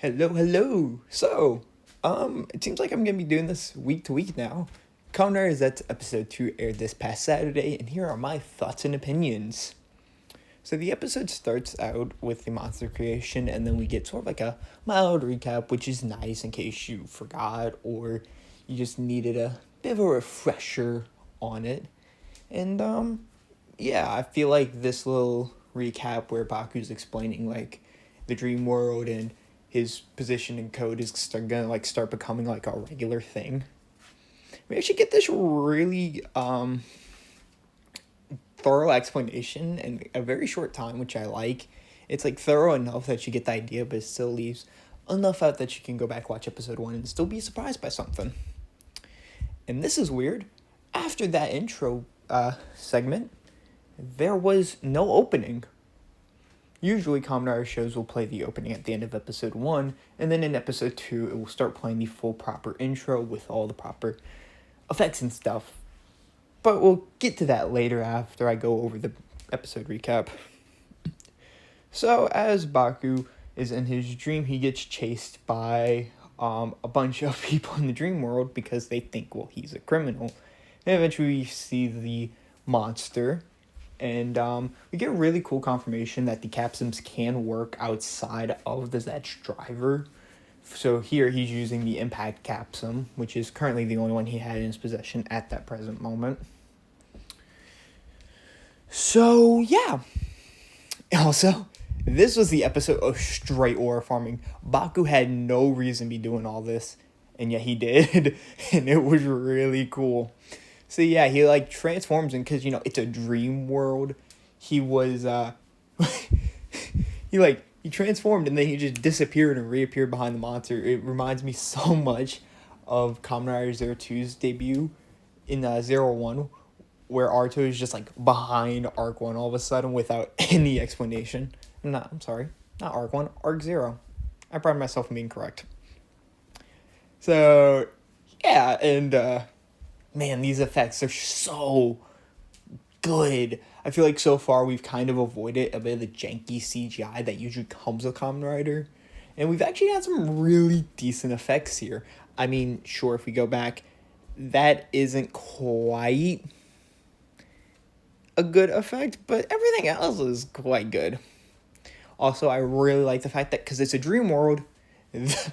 Hello. It seems like I'm gonna be doing this week to week now. Kamen Rider Zeztz episode 2 aired this past Saturday, and here are my thoughts and opinions. So the episode starts out with the monster creation, and then we get sort of like a mild recap, which is nice in case you forgot or you just needed a bit of a refresher on it. And yeah, I feel like this little recap where Baku's explaining like the dream world and his position in code is gonna start becoming like a regular thing. We actually get this really thorough explanation in a very short time, which I like. It's like thorough enough that you get the idea, but it still leaves enough out that you can go back, watch episode 1 and still be surprised by something. And this is weird. After that intro segment, there was no opening. Usually Kamen Rider shows will play the opening at the end of episode 1, and then in episode 2 it will start playing the full proper intro with all the proper effects and stuff. But we'll get to that later after I go over the episode recap. So as Baku is in his dream, he gets chased by a bunch of people in the dream world because they think, well, he's a criminal. And eventually we see the monster, and we get really cool confirmation that the capsims can work outside of the Zeztz driver. So here he's using the impact capsum, which is currently the only one he had in his possession at that present moment. So yeah. Also, this was the episode of straight ore farming. Baku had no reason to be doing all this, and yet he did, and it was really cool. So yeah, he like transforms in, because it's a dream world. He was he transformed and then he just disappeared and reappeared behind the monster. It reminds me so much of Kamen Rider Zero2's debut in 01, where Arto is just like behind Arc 1 all of a sudden without any explanation. I'm sorry, not Arc 1, Arc 0. I pride myself in being correct. So yeah, and man, these effects are so good. I feel like so far we've kind of avoided a bit of the janky CGI that usually comes with Kamen Rider. And we've actually had some really decent effects here. I mean, sure, if we go back, that isn't quite a good effect, but everything else is quite good. Also, I really like the fact that, because it's a dream world,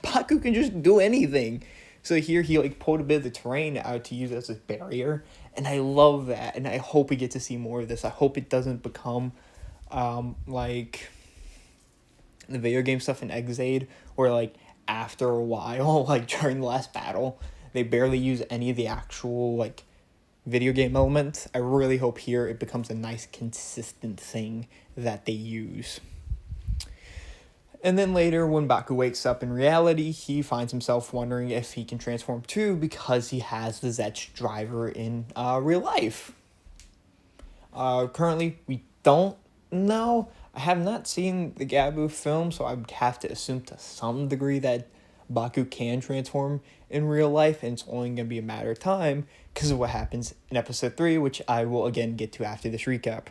Baku can just do anything. So here he pulled a bit of the terrain out to use as a barrier, and I love that, and I hope we get to see more of this. I hope it doesn't become like the video game stuff in Exade, where after a while, during the last battle, they barely use any of the actual video game elements. I really hope here it becomes a nice consistent thing that they use. And then later, when Baku wakes up in reality, he finds himself wondering if he can transform too, because he has the Zeztz driver in real life. Currently, we don't know. I have not seen the Gabu film, so I would have to assume to some degree that Baku can transform in real life, and it's only going to be a matter of time because of what happens in episode 3, which I will again get to after this recap.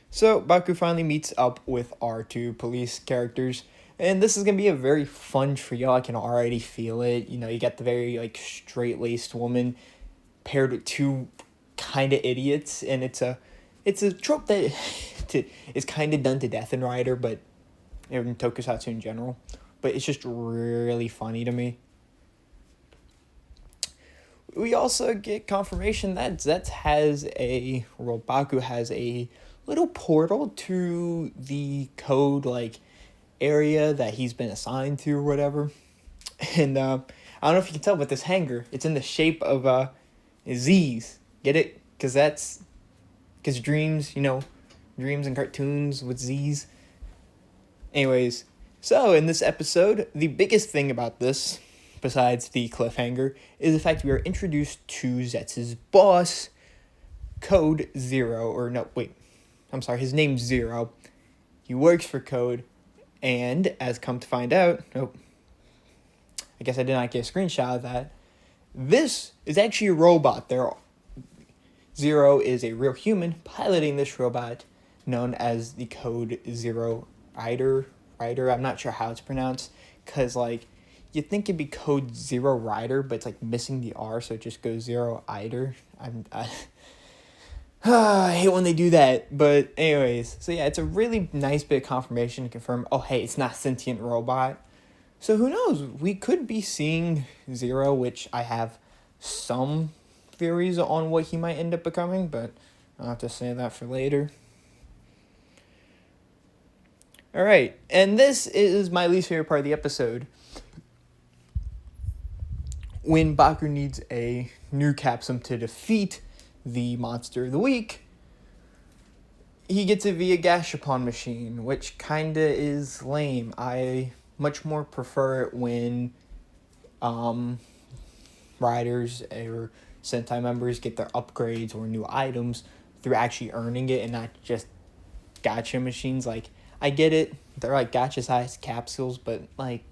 So Baku finally meets up with our two police characters, and this is going to be a very fun trio. I can already feel it. You got the very straight-laced woman paired with two kind of idiots, and it's a trope that is kind of done to death in Rider, but in Tokusatsu in general. But it's just really funny to me. We also get confirmation that Baku has a little portal to the code area that he's been assigned to or whatever. And I don't know if you can tell, but this hanger, it's in the shape of Z's. Get it? Because dreams, dreams and cartoons with Z's. Anyways, so in this episode, the biggest thing about this, besides the cliffhanger, is the fact we are introduced to Zetz's boss, Code Zero, his name's Zero. He works for Code, and as come to find out, I guess I did not get a screenshot of that. This is actually a robot. Zero is a real human piloting this robot known as the Code Zero Rider Rider. I'm not sure how it's pronounced, because, like, you'd think it'd be Code Zero Rider, but it's, like, missing the R, so it just goes Zero Eider. I hate when they do that, but anyways. So, yeah, it's a really nice bit of confirmation to confirm, oh, hey, it's not sentient robot. So, who knows? We could be seeing Zero, which I have some theories on what he might end up becoming, but I'll have to say that for later. Alright, and this is my least favorite part of the episode. When Baku needs a new Capsum to defeat the monster of the week, he gets it via Gashapon machine, which kinda is lame. I much more prefer it when riders or Sentai members get their upgrades or new items through actually earning it and not just gacha machines. Like, I get it, they're like gacha sized capsules, but like,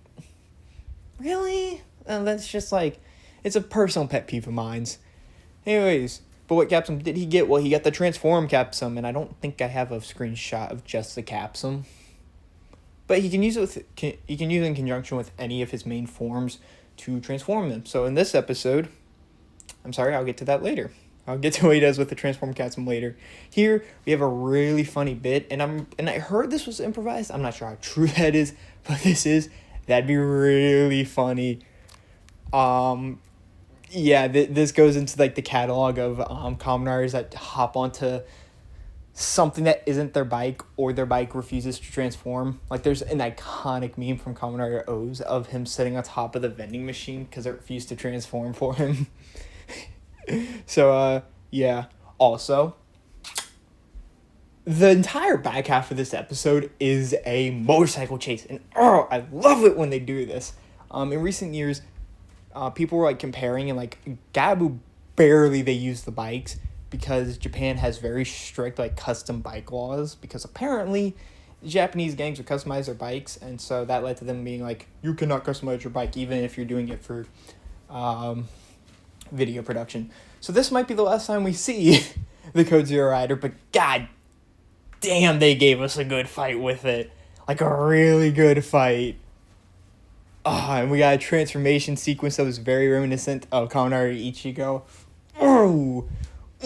really? That's just like, it's a personal pet peeve of mine. Anyways, but what Capsum did he get? Well, he got the Transform Capsum, and I don't think I have a screenshot of just the Capsum. But he can use it in conjunction with any of his main forms to transform them. So in this episode, I'm sorry, I'll get to that later. I'll get to what he does with the Transform Capsum later. Here, we have a really funny bit, and I heard this was improvised. I'm not sure how true that is, but that'd be really funny. Yeah, this goes into, like, the catalog of Kamen Riders that hop onto something that isn't their bike, or their bike refuses to transform. Like, there's an iconic meme from Kamen Rider O's of him sitting on top of the vending machine because it refused to transform for him. So, yeah. Also, the entire back half of this episode is a motorcycle chase. And, I love it when they do this. In recent years, people were, like, comparing, and, like, Gabu, barely they use the bikes because Japan has very strict, like, custom bike laws, because apparently Japanese gangs would customize their bikes, and so that led to them being like, you cannot customize your bike even if you're doing it for video production. So this might be the last time we see the Code Zero Rider, but god damn, they gave us a good fight with it. Like, a really good fight. And we got a transformation sequence that was very reminiscent of Kamen Rider Ichigo.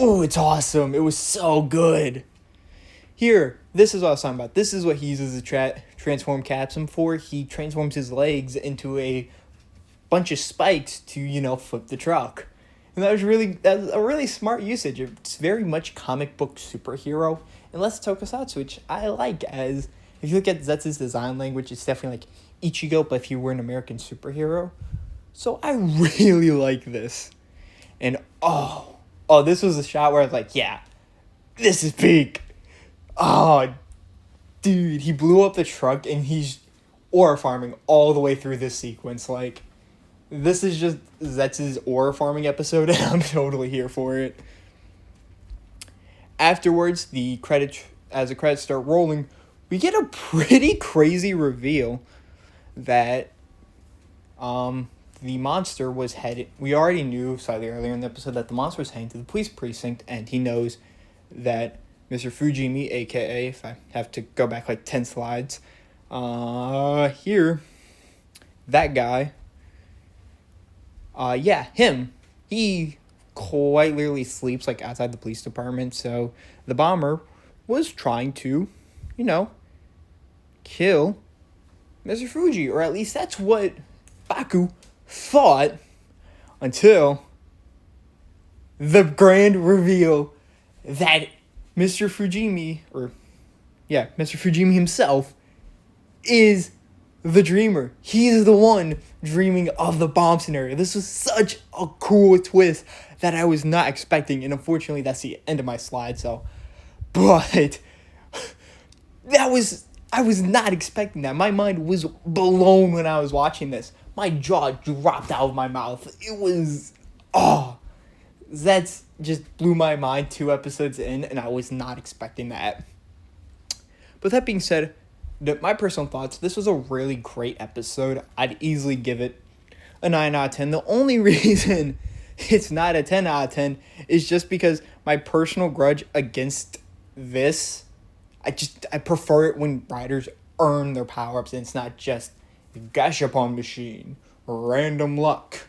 Oh, it's awesome. It was so good. Here, this is what I was talking about. This is what he uses the Transform Capsum for. He transforms his legs into a bunch of spikes to, flip the truck. And that was a really smart usage. It's very much comic book superhero. And less tokusatsu, which I like, as if you look at Zetz's design language, it's definitely like Ichigo, but if you were an American superhero. So I really like this. And this was a shot where I was like, yeah, this is peak. Oh, dude, he blew up the truck and he's ore farming all the way through this sequence. Like, this is just Zetz's ore farming episode, and I'm totally here for it. Afterwards, as the credits start rolling, we get a pretty crazy reveal that the monster was headed. We already knew slightly earlier in the episode that the monster was heading to the police precinct, and he knows that Mr. Fujimi, aka, if I have to go back like 10 slides, here, that guy, him, he quite literally sleeps like outside the police department, so the bomber was trying to, kill Mr. Fuji, or at least that's what Baku thought, until the grand reveal that Mr. Fujimi himself is the dreamer. He's the one dreaming of the bomb scenario. This was such a cool twist that I was not expecting, and unfortunately that's the end of my slide, but I was not expecting that. My mind was blown when I was watching this. My jaw dropped out of my mouth. It was, that just blew my mind 2 episodes in, and I was not expecting that. But that being said, my personal thoughts, this was a really great episode. I'd easily give it a 9 out of 10. The only reason it's not a 10 out of 10 is just because my personal grudge against this, I prefer it when riders earn their power-ups, and it's not just Gashapon machine, random luck.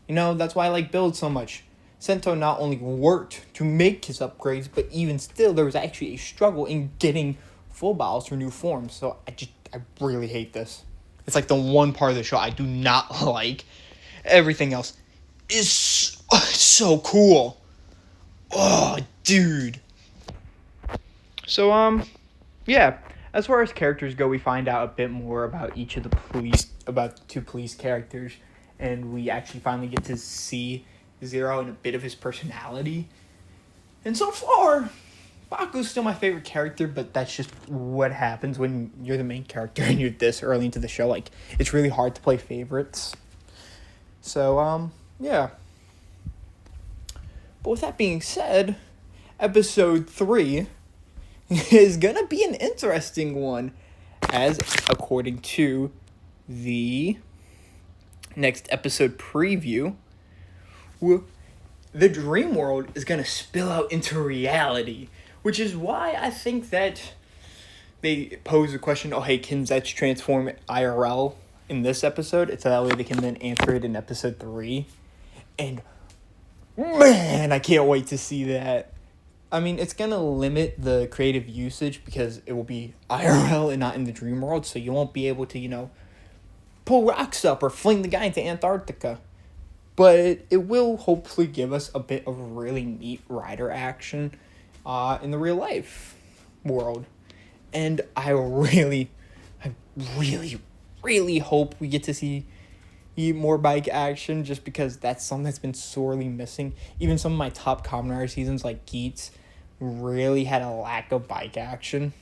That's why I like Build so much. Sento not only worked to make his upgrades, but even still, there was actually a struggle in getting full battles for new forms. So I really hate this. It's like the one part of the show I do not like. Everything else is so cool. Oh, dude. So, yeah. As far as characters go, we find out a bit more about each of about the two police characters, and we actually finally get to see Zero and a bit of his personality. And so far, Baku's still my favorite character, but that's just what happens when you're the main character and you're this early into the show. Like, it's really hard to play favorites. So, yeah. But with that being said, episode 3 is gonna be an interesting one, as according to the next episode preview, the dream world is gonna spill out into reality, which is why I think that they pose the question, oh hey, can Zeztz transform IRL in this episode? It's that way they can then answer it in episode 3. And man, I can't wait to see that. I mean, it's going to limit the creative usage because it will be IRL and not in the dream world, so you won't be able to, pull rocks up or fling the guy into Antarctica. But it will hopefully give us a bit of really neat rider action in the real life world. And I really, really hope we get to see more bike action, just because that's something that's been sorely missing. Even some of my top Kamen Rider seasons like Geets really had a lack of bike action.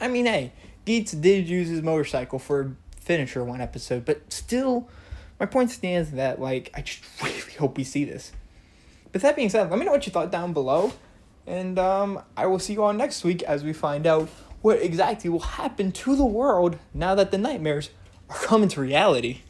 I mean, hey, Geets did use his motorcycle for a finisher one episode, but still, my point stands that, I just really hope we see this. But that being said, let me know what you thought down below, and I will see you all next week as we find out what exactly will happen to the world now that the nightmares are coming to reality.